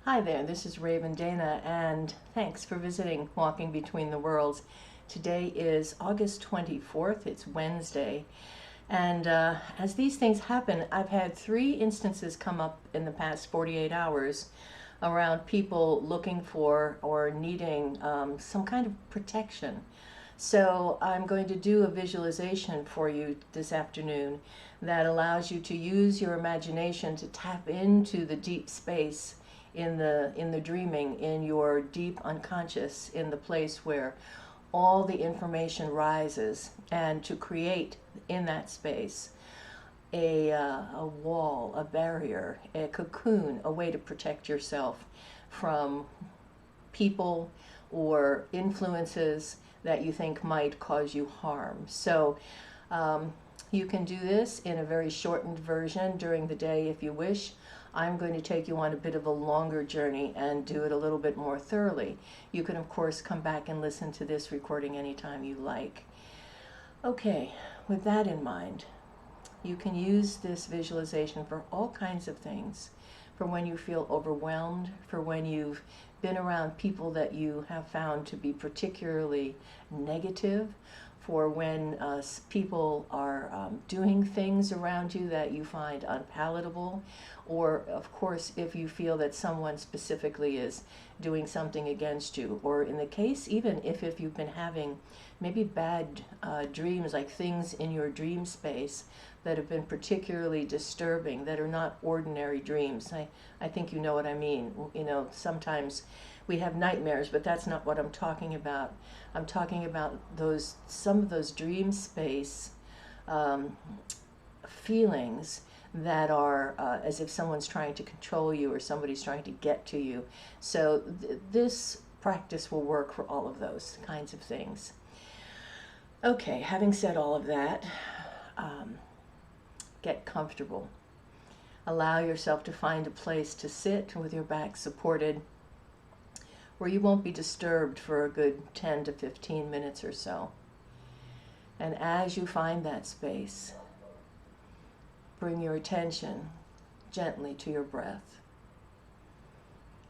Hi there, this is Raven Dana, and thanks for visiting Walking Between the Worlds. Today is August 24th, it's Wednesday, and as these things happen, I've had three instances come up in the past 48 hours around people looking for or needing some kind of protection. So I'm going to do a visualization for you this afternoon that allows you to use your imagination to tap into the deep space in the dreaming, in your deep unconscious, in the place where all the information rises, and to create in that space a wall, a barrier, a cocoon, a way to protect yourself from people or influences that you think might cause you harm. So you can do this in a very shortened version during the day if you wish. I'm going to take you on a bit of a longer journey and do it a little bit more thoroughly. You can, of course, come back and listen to this recording anytime you like. Okay, with that in mind, you can use this visualization for all kinds of things. For when you feel overwhelmed, for when you've been around people that you have found to be particularly negative, for when people are doing things around you that you find unpalatable, or of course if you feel that someone specifically is doing something against you, or in the case even if you've been having maybe bad dreams, like things in your dream space that have been particularly disturbing, that are not ordinary dreams. I think you know what I mean. You know, sometimes we have nightmares, but that's not what I'm talking about. I'm talking about some of those dream space feelings that are as if someone's trying to control you or somebody's trying to get to you. So this practice will work for all of those kinds of things. Okay, having said all of that, get comfortable. Allow yourself to find a place to sit with your back supported where you won't be disturbed for a good 10 to 15 minutes or so. And as you find that space, bring your attention gently to your breath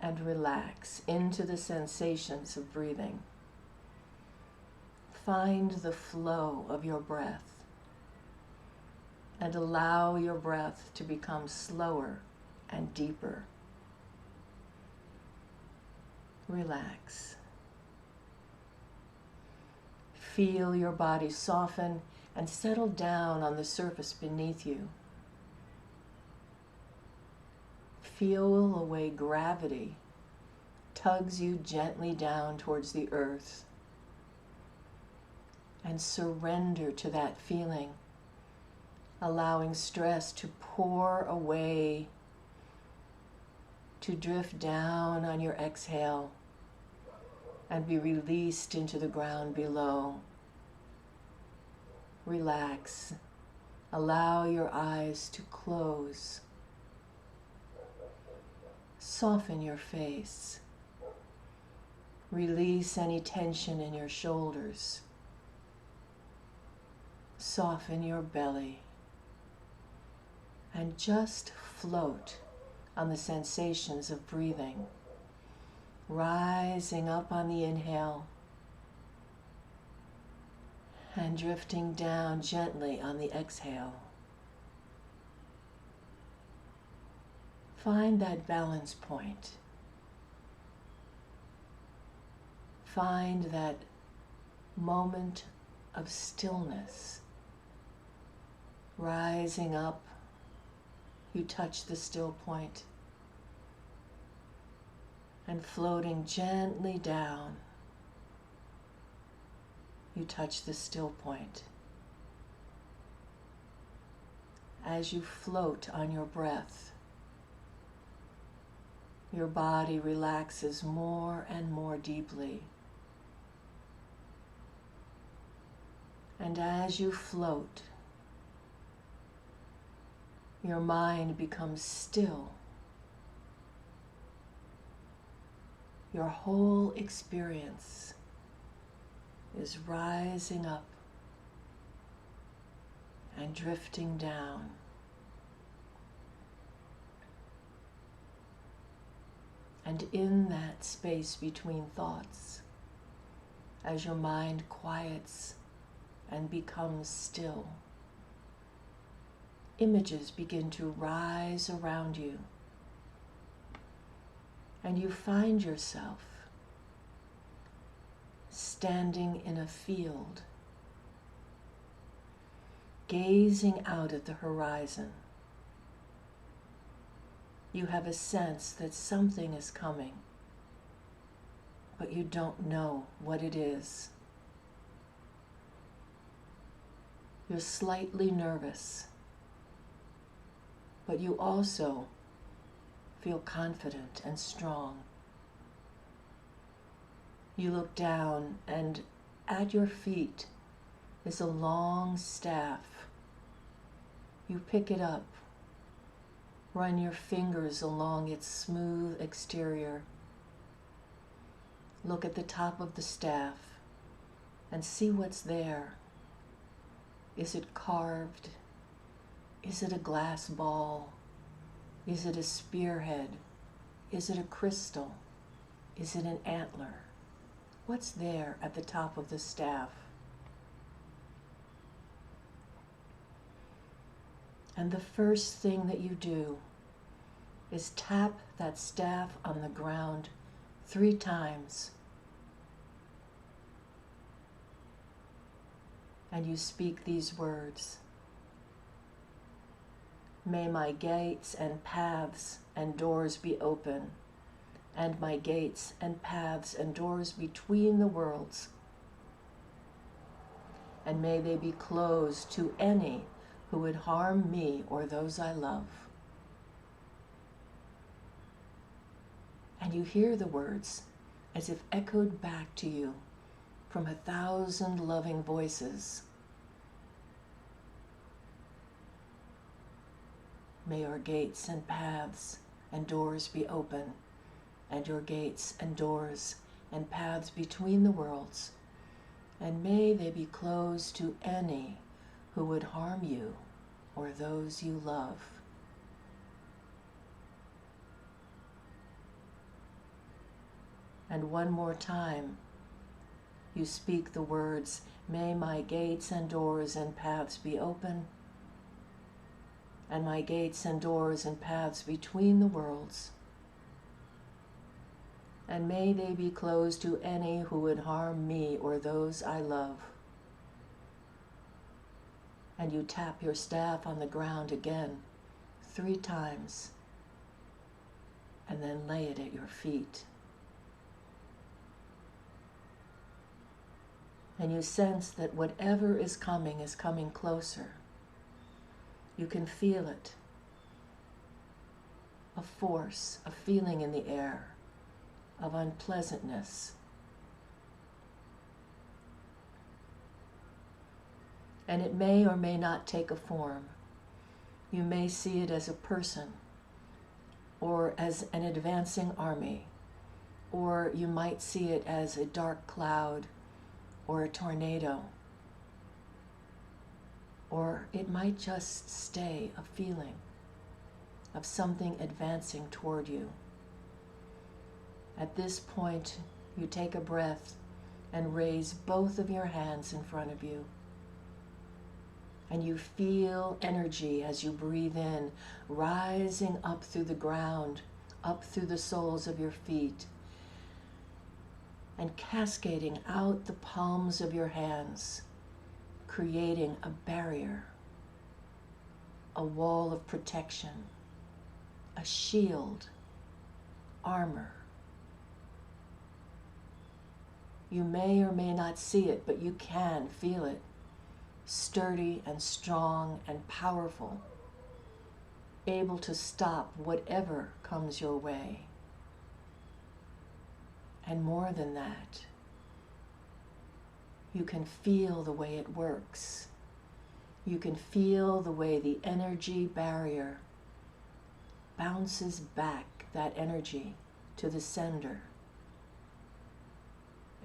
and relax into the sensations of breathing. Find the flow of your breath and allow your breath to become slower and deeper. Relax. Feel your body soften and settle down on the surface beneath you. Feel the way gravity tugs you gently down towards the earth, and surrender to that feeling, allowing stress to pour away, to drift down on your exhale and be released into the ground below. Relax. Allow your eyes to close. Soften your face. Release any tension in your shoulders. Soften your belly. And just float on the sensations of breathing. Rising up on the inhale and drifting down gently on the exhale. Find that balance point. Find that moment of stillness. Rising up, you touch the still point, and floating gently down, you touch the still point. As you float on your breath, your body relaxes more and more deeply. And as you float, your mind becomes still. Your whole experience is rising up and drifting down. And in that space between thoughts, as your mind quiets and becomes still, images begin to rise around you, and you find yourself standing in a field, gazing out at the horizon. You have a sense that something is coming, but you don't know what it is. You're slightly nervous, but you also feel confident and strong. You look down, and at your feet is a long staff. You pick it up, run your fingers along its smooth exterior. Look at the top of the staff and see what's there. Is it carved? Is it a glass ball? Is it a spearhead? Is it a crystal? Is it an antler? What's there at the top of the staff? And the first thing that you do is tap that staff on the ground 3 times. And you speak these words: may my gates and paths and doors be open, and my gates and paths and doors between the worlds, and may they be closed to any who would harm me or those I love. And you hear the words as if echoed back to you from 1,000 loving voices. May your gates and paths and doors be open, and your gates and doors and paths between the worlds, and may they be closed to any who would harm you or those you love. And one more time, you speak the words, may my gates and doors and paths be open, and my gates and doors and paths between the worlds, and may they be closed to any who would harm me or those I love. And you tap your staff on the ground again 3 times, and then lay it at your feet. And you sense that whatever is coming closer. You can feel it. A force, a feeling in the air of unpleasantness. And it may or may not take a form. You may see it as a person, or as an advancing army, or you might see it as a dark cloud or a tornado, or it might just stay a feeling of something advancing toward you. At this point, you take a breath and raise both of your hands in front of you. And you feel energy as you breathe in, rising up through the ground, up through the soles of your feet, and cascading out the palms of your hands, creating a barrier, a wall of protection, a shield, armor. You may or may not see it, but you can feel it. Sturdy and strong and powerful, able to stop whatever comes your way. And more than that, you can feel the way it works. You can feel the way the energy barrier bounces back that energy to the sender.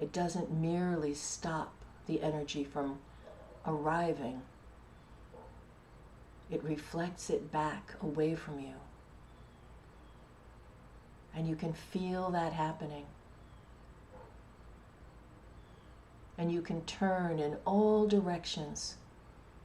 It doesn't merely stop the energy from arriving. It reflects it back away from you. And you can feel that happening. And you can turn in all directions,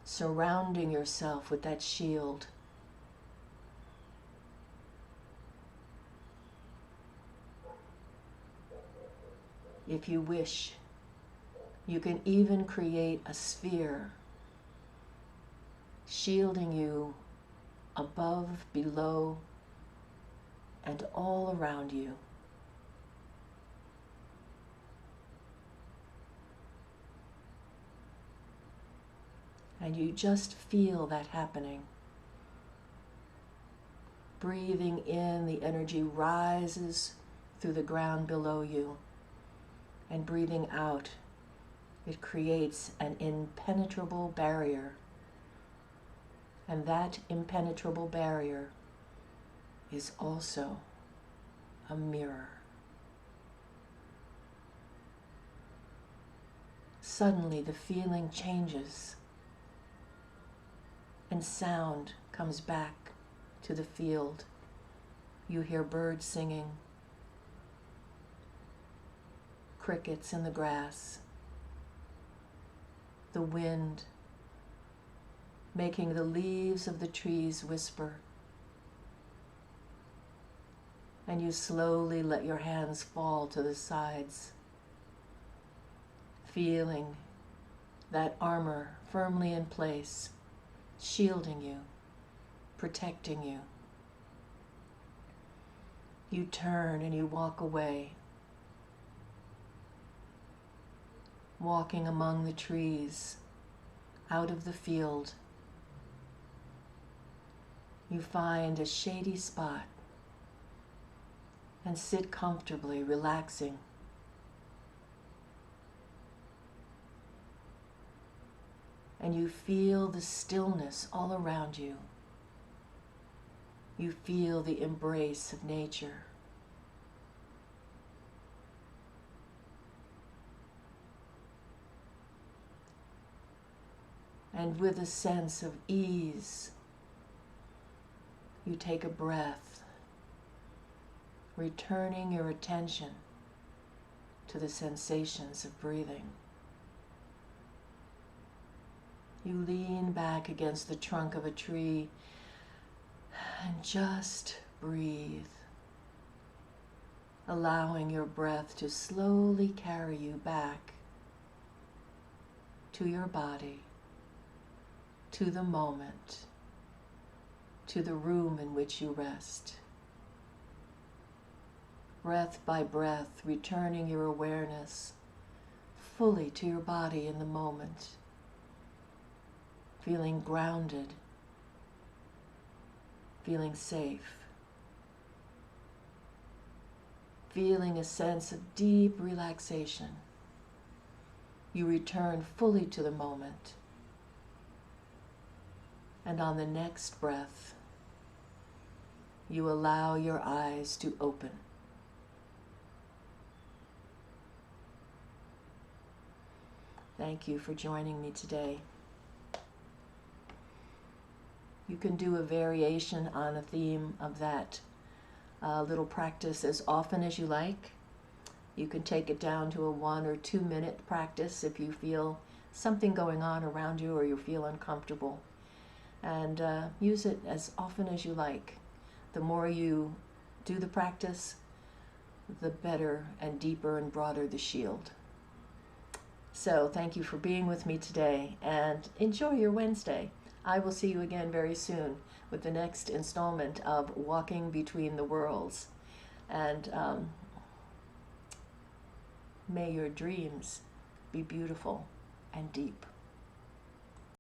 surrounding yourself with that shield. If you wish, you can even create a sphere, shielding you above, below, and all around you. And you just feel that happening. Breathing in, the energy rises through the ground below you. And breathing out, it creates an impenetrable barrier. And that impenetrable barrier is also a mirror. Suddenly the feeling changes, and sound comes back to the field. You hear birds singing, crickets in the grass, the wind making the leaves of the trees whisper. And you slowly let your hands fall to the sides, feeling that armor firmly in place, shielding you, protecting you. You turn and you walk away, walking among the trees, out of the field. You find a shady spot and sit comfortably, relaxing. And you feel the stillness all around you. You feel the embrace of nature. And with a sense of ease, you take a breath, returning your attention to the sensations of breathing. You lean back against the trunk of a tree and just breathe, allowing your breath to slowly carry you back to your body, to the moment, to the room in which you rest. Breath by breath, returning your awareness fully to your body in the moment, feeling grounded, feeling safe, feeling a sense of deep relaxation. You return fully to the moment, and on the next breath, you allow your eyes to open. Thank you for joining me today. You can do a variation on a theme of that little practice as often as you like. You can take it down to a 1 or 2 minute practice if you feel something going on around you or you feel uncomfortable. And use it as often as you like. The more you do the practice, the better and deeper and broader the shield. So thank you for being with me today, and enjoy your Wednesday. I will see you again very soon with the next installment of Walking Between the Worlds. And may your dreams be beautiful and deep.